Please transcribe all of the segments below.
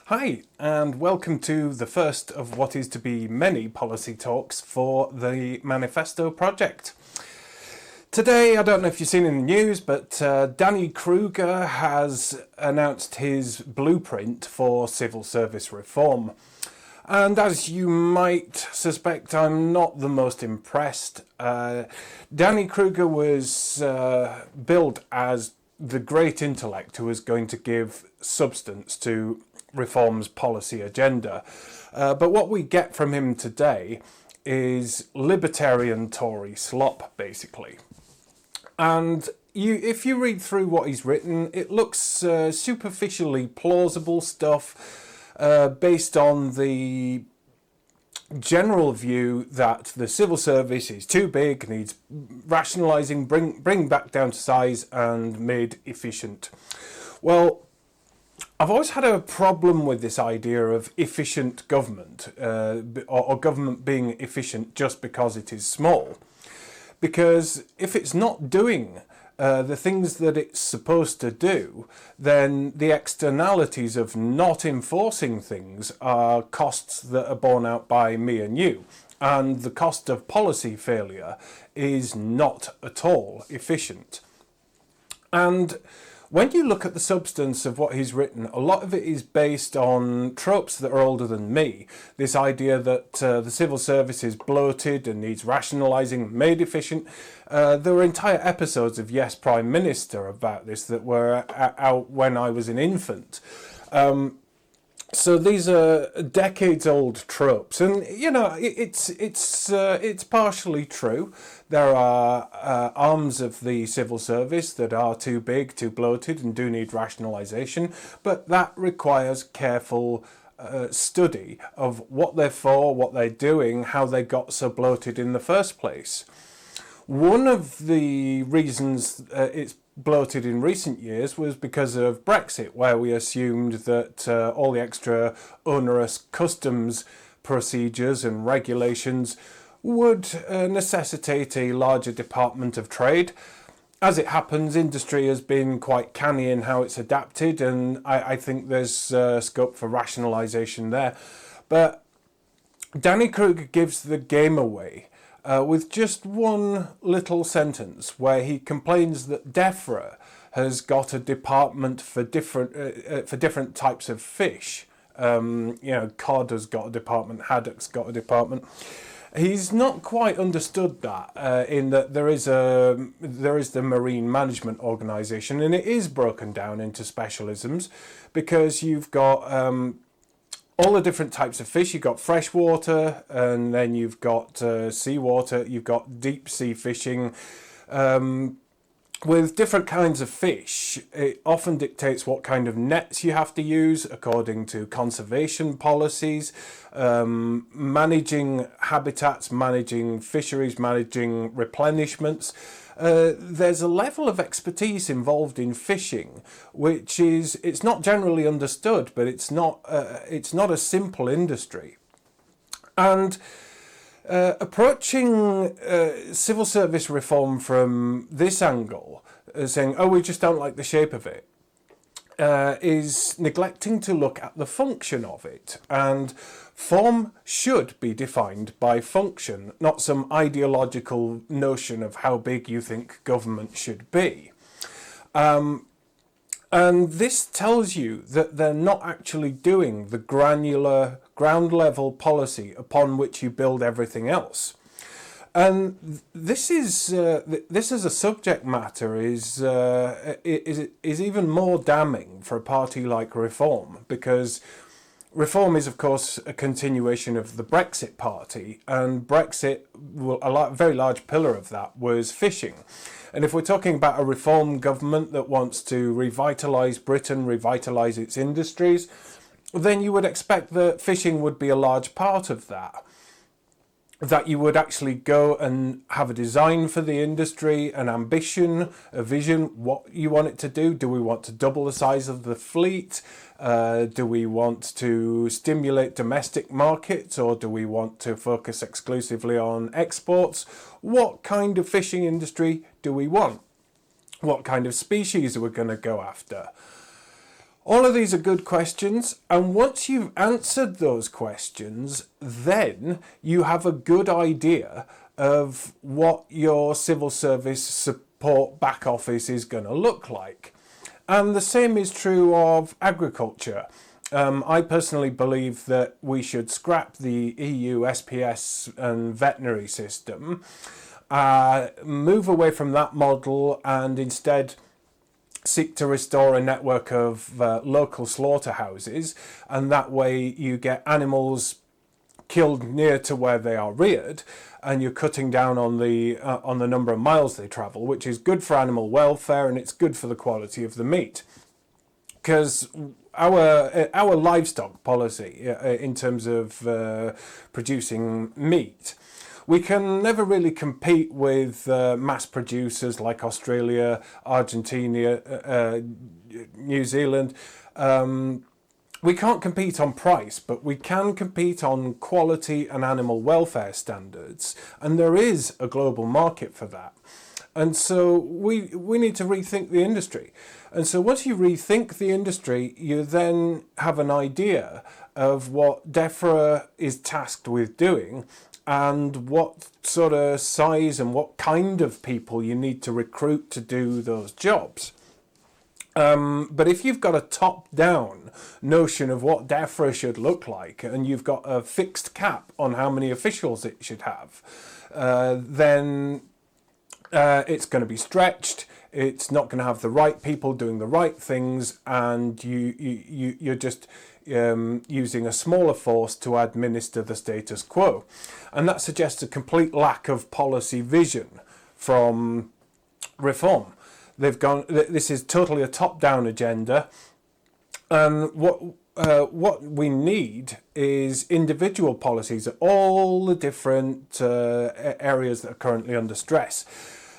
Hi, and welcome to the first of what is to be many policy talks for the Manifesto project. Today, I don't know if you've seen in the news, but Danny Kruger has announced his blueprint for civil service reform. And as you might suspect, I'm not the most impressed. Danny Kruger was billed as the great intellect who was going to give substance to reform's policy agenda. But what we get from him today is libertarian Tory slop, basically. And if you read through what he's written, it looks superficially plausible stuff based on the general view that the civil service is too big, needs rationalising, bring back down to size and made efficient. Well, I've always had a problem with this idea of efficient government, or government being efficient just because it is small. Because if it's not doing the things that it's supposed to do, then the externalities of not enforcing things are costs that are borne out by me and you. And the cost of policy failure is not at all efficient. And when you look at the substance of what he's written, a lot of it is based on tropes that are older than me. This idea that the civil service is bloated and needs rationalising, made efficient. There were entire episodes of Yes, Prime Minister about this that were out when I was an infant. So these are decades-old tropes, and you know it's partially true. There are arms of the civil service that are too big, too bloated, and do need rationalisation, but that requires careful study of what they're for, what they're doing, how they got so bloated in the first place. One of the reasons it's bloated in recent years was because of Brexit, where we assumed that all the extra onerous customs procedures and regulations would necessitate a larger Department of Trade. As it happens, industry has been quite canny in how it's adapted, and I think there's scope for rationalisation there. But Danny Kruger gives the game away with just one little sentence where he complains that DEFRA has got a department for different types of fish. Cod has got a department, haddock's got a department. He's not quite understood that in that there is the Marine Management Organisation, and it is broken down into specialisms because you've got all the different types of fish. You've got freshwater, and then you've got seawater, you've got deep sea fishing. With different kinds of fish, it often dictates what kind of nets you have to use according to conservation policies, managing habitats, managing fisheries, managing replenishments. There's a level of expertise involved in fishing, which it's not generally understood, but it's not a simple industry. And approaching civil service reform from this angle, saying, oh, we just don't like the shape of it, is neglecting to look at the function of it. And form should be defined by function, not some ideological notion of how big you think government should be. And this tells you that they're not actually doing the granular, ground level policy upon which you build everything else. And this is as a subject matter is even more damning for a party like Reform, because Reform is, of course, a continuation of the Brexit party, and Brexit, a very large pillar of that was fishing. And if we're talking about a Reform government that wants to revitalise Britain, revitalise its industries, then you would expect that fishing would be a large part of that. That you would actually go and have a design for the industry, an ambition, a vision, what you want it to do. Do we want to double the size of the fleet? Do we want to stimulate domestic markets, or do we want to focus exclusively on exports? What kind of fishing industry do we want? What kind of species are we going to go after? All of these are good questions, and once you've answered those questions, then you have a good idea of what your civil service support back office is going to look like. And the same is true of agriculture. I personally believe that we should scrap the EU SPS and veterinary system, move away from that model, and instead seek to restore a network of local slaughterhouses, and that way you get animals killed near to where they are reared, and you're cutting down on the number of miles they travel, which is good for animal welfare and it's good for the quality of the meat. Because our livestock policy in terms of producing meat, we can never really compete with mass producers like Australia, Argentina, New Zealand. We can't compete on price, but we can compete on quality and animal welfare standards, and there is a global market for that. And so we need to rethink the industry. And so once you rethink the industry, you then have an idea of what DEFRA is tasked with doing, and what sort of size and what kind of people you need to recruit to do those jobs. But if you've got a top-down notion of what DEFRA should look like, and you've got a fixed cap on how many officials it should have, then it's going to be stretched. It's not going to have the right people doing the right things, and you're just using a smaller force to administer the status quo. And that suggests a complete lack of policy vision from reform. They've gone. This is totally a top-down agenda, and what we need is individual policies at all the different areas that are currently under stress.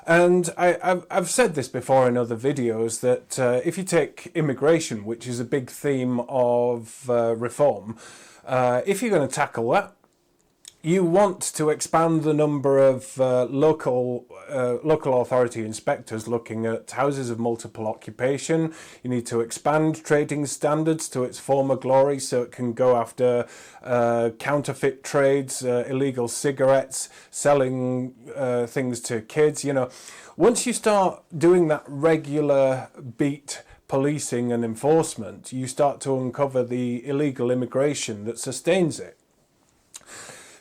And I've said this before in other videos that if you take immigration, which is a big theme of reform, if you're going to tackle that, you want to expand the number of local authority inspectors looking at houses of multiple occupation. You need to expand trading standards to its former glory so it can go after counterfeit trades, illegal cigarettes, selling things to kids. Once you start doing that regular beat policing and enforcement, you start to uncover the illegal immigration that sustains it.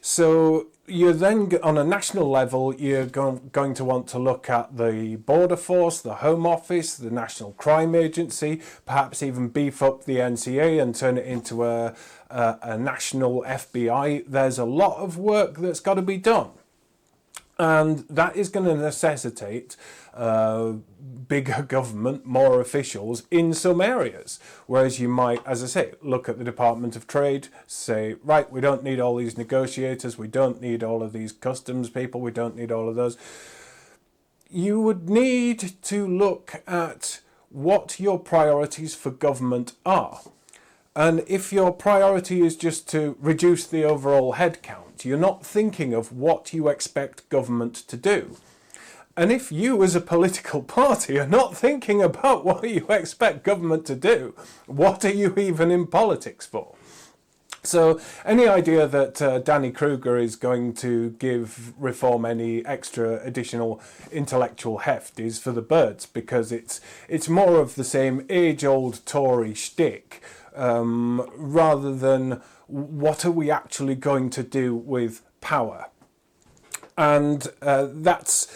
So you're then, on a national level, you're going to want to look at the Border Force, the Home Office, the National Crime Agency, perhaps even beef up the NCA and turn it into a national FBI. There's a lot of work that's got to be done. And that is going to necessitate bigger government, more officials in some areas. Whereas you might, as I say, look at the Department of Trade, say, right, we don't need all these negotiators, we don't need all of these customs people, we don't need all of those. You would need to look at what your priorities for government are. And if your priority is just to reduce the overall headcount, you're not thinking of what you expect government to do. And if you as a political party are not thinking about what you expect government to do, what are you even in politics for? So any idea that Danny Kruger is going to give reform any extra additional intellectual heft is for the birds, because it's more of the same age-old Tory shtick, rather than what are we actually going to do with power. And there's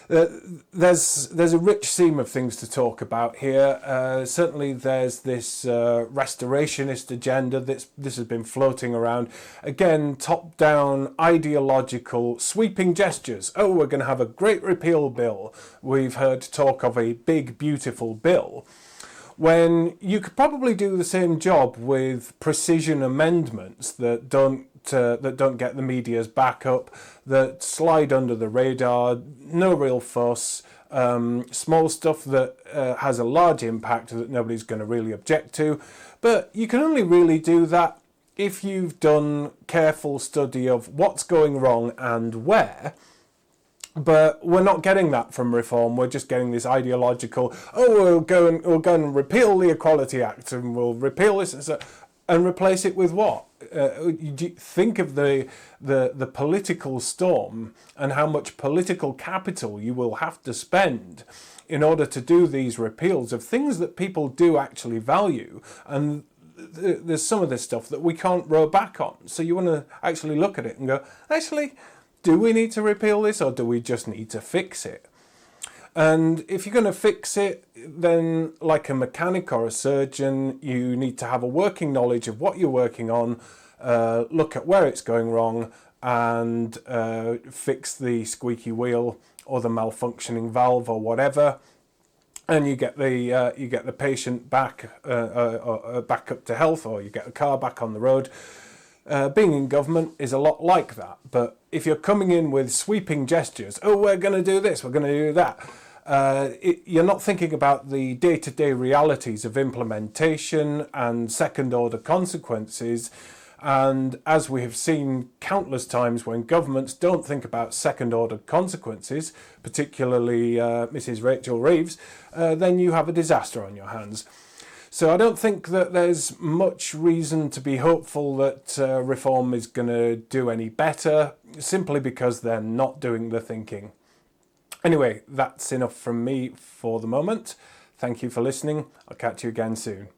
a rich seam of things to talk about here. Certainly there's this restorationist agenda this has been floating around. Again, top-down, ideological, sweeping gestures. Oh, we're going to have a great repeal bill. We've heard talk of a big, beautiful bill. When you could probably do the same job with precision amendments that don't get the media's backup, that slide under the radar, no real fuss, small stuff that has a large impact that nobody's going to really object to. But you can only really do that if you've done careful study of what's going wrong and where, But we're not getting that from reform. We're just getting this ideological, oh, we'll go and repeal the Equality Act and we'll repeal this and replace it with what? Think of the political storm and how much political capital you will have to spend in order to do these repeals of things that people do actually value. And there's some of this stuff that we can't row back on. So you want to actually look at it and go, actually, do we need to repeal this or do we just need to fix it? And if you're going to fix it, then like a mechanic or a surgeon, you need to have a working knowledge of what you're working on, look at where it's going wrong and fix the squeaky wheel or the malfunctioning valve or whatever. And you get the patient back up to health, or you get the car back on the road. Being in government is a lot like that. But if you're coming in with sweeping gestures, oh, we're going to do this, we're going to do that, you're not thinking about the day-to-day realities of implementation and second-order consequences. And as we have seen countless times when governments don't think about second-order consequences, particularly Mrs. Rachel Reeves, then you have a disaster on your hands. So I don't think that there's much reason to be hopeful that reform is going to do any better, simply because they're not doing the thinking. Anyway, that's enough from me for the moment. Thank you for listening. I'll catch you again soon.